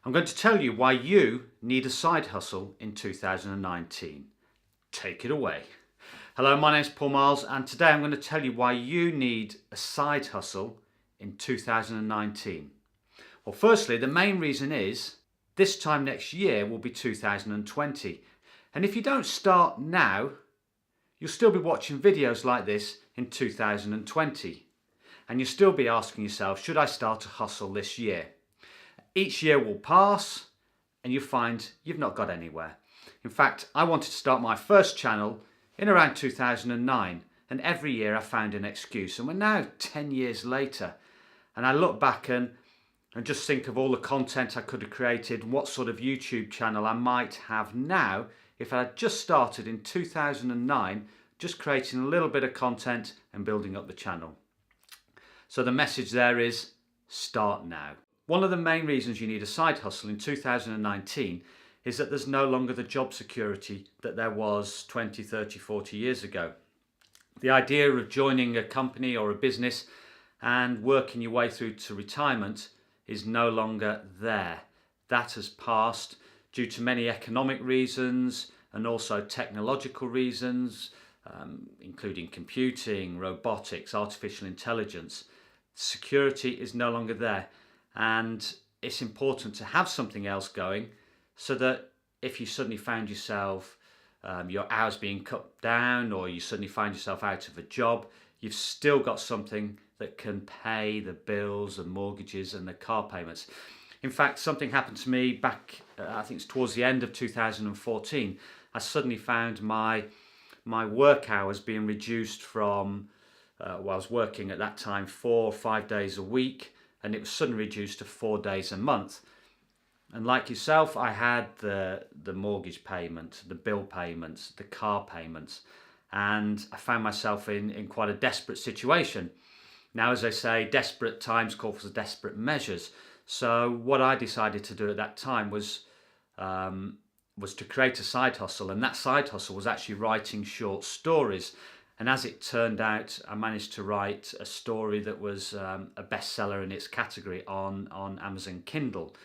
I'm going to tell you why you need a side hustle in 2019. Take it away. Hello, my name's Paul Miles, and today I'm going to tell you why you need a side hustle in 2019. Well, firstly, the main reason is this time next year will be 2020. And if you don't start now, you'll still be watching videos like this in 2020. And you'll still be asking yourself, should I start a hustle this year? Each year will pass and you find you've not got anywhere. In fact, I wanted to start my first channel in around 2009, and every year I found an excuse. And we're now 10 years later, and I look back and just think of all the content I could have created, what sort of YouTube channel I might have now if I had just started in 2009, just creating a little bit of content and building up the channel. So the message there is start now. One of the main reasons you need a side hustle in 2019 is that there's no longer the job security that there was 20, 30, 40 years ago. The idea of joining a company or a business and working your way through to retirement is no longer there. That has passed due to many economic reasons and also technological reasons, including computing, robotics, artificial intelligence. Security is no longer there, and it's important to have something else going so that if you suddenly found yourself your hours being cut down, or you suddenly find yourself out of a job, you've still got something that can pay the bills and mortgages and the car payments. In fact, something happened to me back, I think it's towards the end of 2014. I suddenly found my work hours being reduced from, I was working at that time 4 or 5 days a week, and it was suddenly reduced to 4 days a month. And like yourself, I had the mortgage payment, the bill payments, the car payments, and I found myself in quite a desperate situation. Now, as they say, desperate times call for desperate measures. So what I decided to do at that time was to create a side hustle, and that side hustle was actually writing short stories. And as it turned out, I managed to write a story that was a bestseller in its category on Amazon Kindle.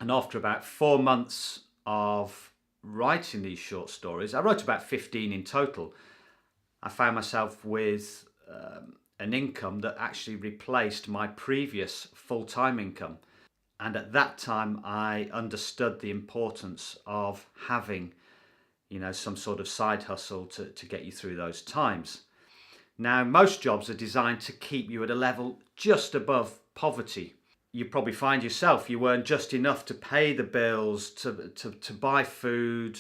And after about 4 months of writing these short stories, I wrote about 15 in total, I found myself with an income that actually replaced my previous full-time income. And at that time, I understood the importance of having some sort of side hustle to get you through those times. Now, most jobs are designed to keep you at a level just above poverty. You probably find yourself you earn just enough to pay the bills, to buy food,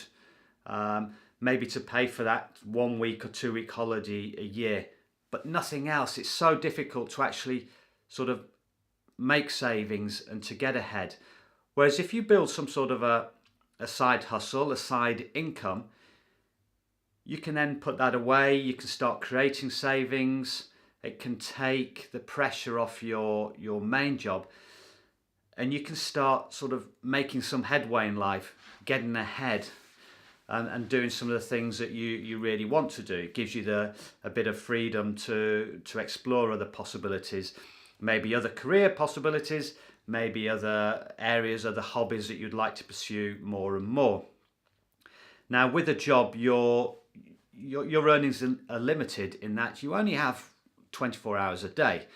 maybe to pay for that 1 week or 2 week holiday a year, but nothing else. It's so difficult to actually sort of make savings and to get ahead. Whereas if you build some sort of a side hustle, a side income, you can then put that away, you can start creating savings, it can take the pressure off your main job, and you can start sort of making some headway in life, getting ahead and doing some of the things that you really want to do. It gives you a bit of freedom to explore other possibilities, maybe other career possibilities, maybe other areas, other hobbies that you'd like to pursue more and more. Now, with a job, your earnings are limited in that you only have 24 hours a day.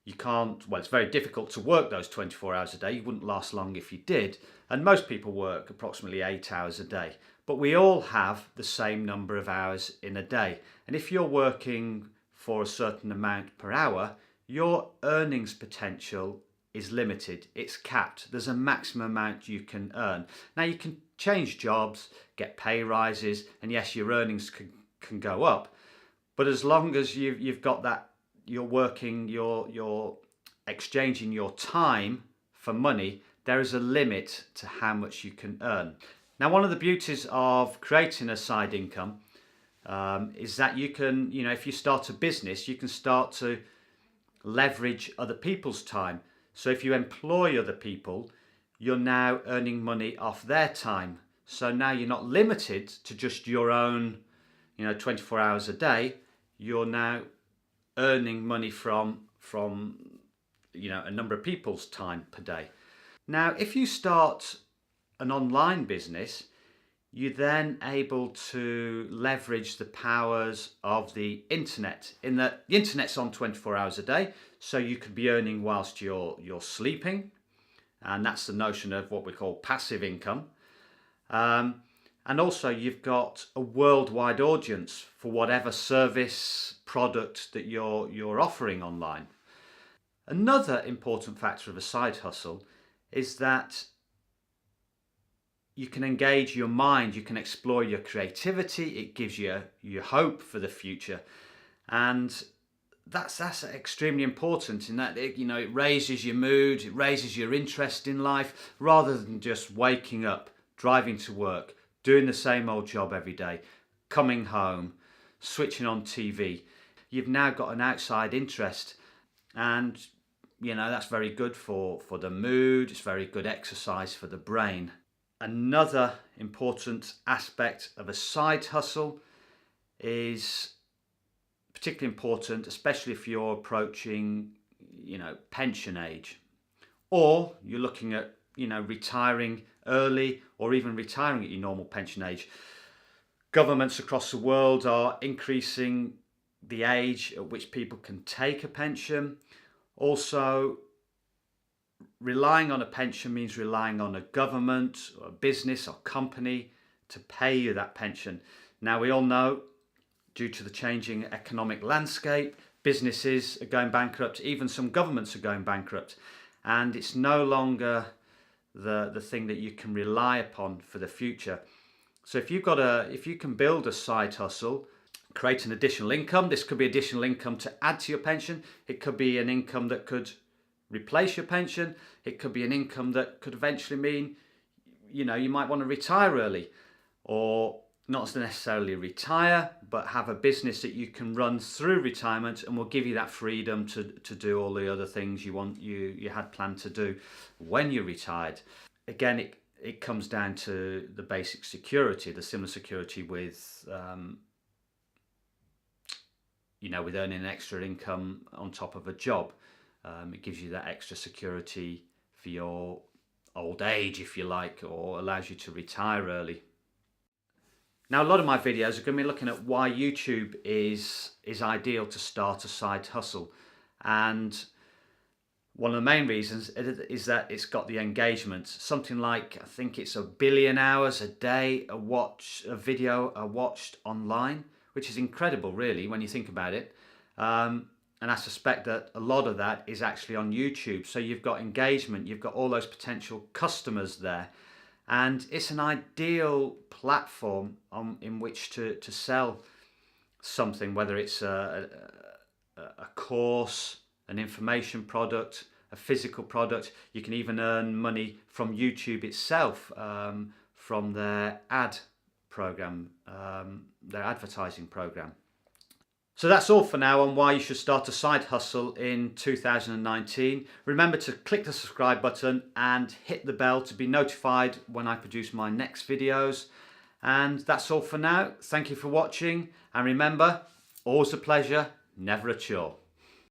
You can't, well, it's very difficult to work those 24 hours a day. You wouldn't last long if you did. And most people work approximately 8 hours a day. But we all have the same number of hours in a day. And if you're working for a certain amount per hour, your earnings potential is limited. It's capped. There's a maximum amount you can earn. Now, you can change jobs, get pay rises, and yes, your earnings can go up. But as long as you've got that, you're working, you're exchanging your time for money, there is a limit to how much you can earn. Now, one of the beauties of creating a side income is that you can, if you start a business, you can start to leverage other people's time. So if you employ other people, you're now earning money off their time. So now you're not limited to just your own, 24 hours a day. You're now earning money from a number of people's time per day. Now, if you start an online business, you're then able to leverage the powers of the internet, in that the internet's on 24 hours a day, so you could be earning whilst you're sleeping, and that's the notion of what we call passive income. And also you've got a worldwide audience for whatever service, product that you're offering online. Another important factor of a side hustle is that you can engage your mind, you can explore your creativity, it gives you hope for the future. And that's extremely important in that it raises your mood, it raises your interest in life, rather than just waking up, driving to work, doing the same old job every day, coming home, switching on TV. You've now got an outside interest, and that's very good for the mood. It's very good exercise for the brain. Another important aspect of a side hustle is particularly important, especially if you're approaching, pension age, or you're looking at, retiring early, or even retiring at your normal pension age. Governments across the world are increasing the age at which people can take a pension. Also, relying on a pension means relying on a government or a business or company to pay you that pension. Now, we all know, due to the changing economic landscape, businesses are going bankrupt, even some governments are going bankrupt, and it's no longer the thing that you can rely upon for the future. So if you can build a side hustle, create an additional income. This could be additional income to add to your pension. It could be an income that could replace your pension. It could be an income that could eventually mean, you might want to retire early, or not necessarily retire, but have a business that you can run through retirement, and will give you that freedom to do all the other things you had planned to do when you're retired. Again, it comes down to the basic security, the similar security with with earning an extra income on top of a job. It gives you that extra security for your old age, if you like, or allows you to retire early. Now, a lot of my videos are going to be looking at why YouTube is ideal to start a side hustle. And one of the main reasons is that it's got the engagement. Something like, I think it's 1 billion hours a day a video are watched online, which is incredible, really, when you think about it. And I suspect that a lot of that is actually on YouTube. So you've got engagement, you've got all those potential customers there. And it's an ideal platform in which to sell something, whether it's a course, an information product, a physical product. You can even earn money from YouTube itself, from their ad program, their advertising program. So that's all for now on why you should start a side hustle in 2019. Remember to click the subscribe button and hit the bell to be notified when I produce my next videos. And that's all for now. Thank you for watching. And remember, always a pleasure, never a chore.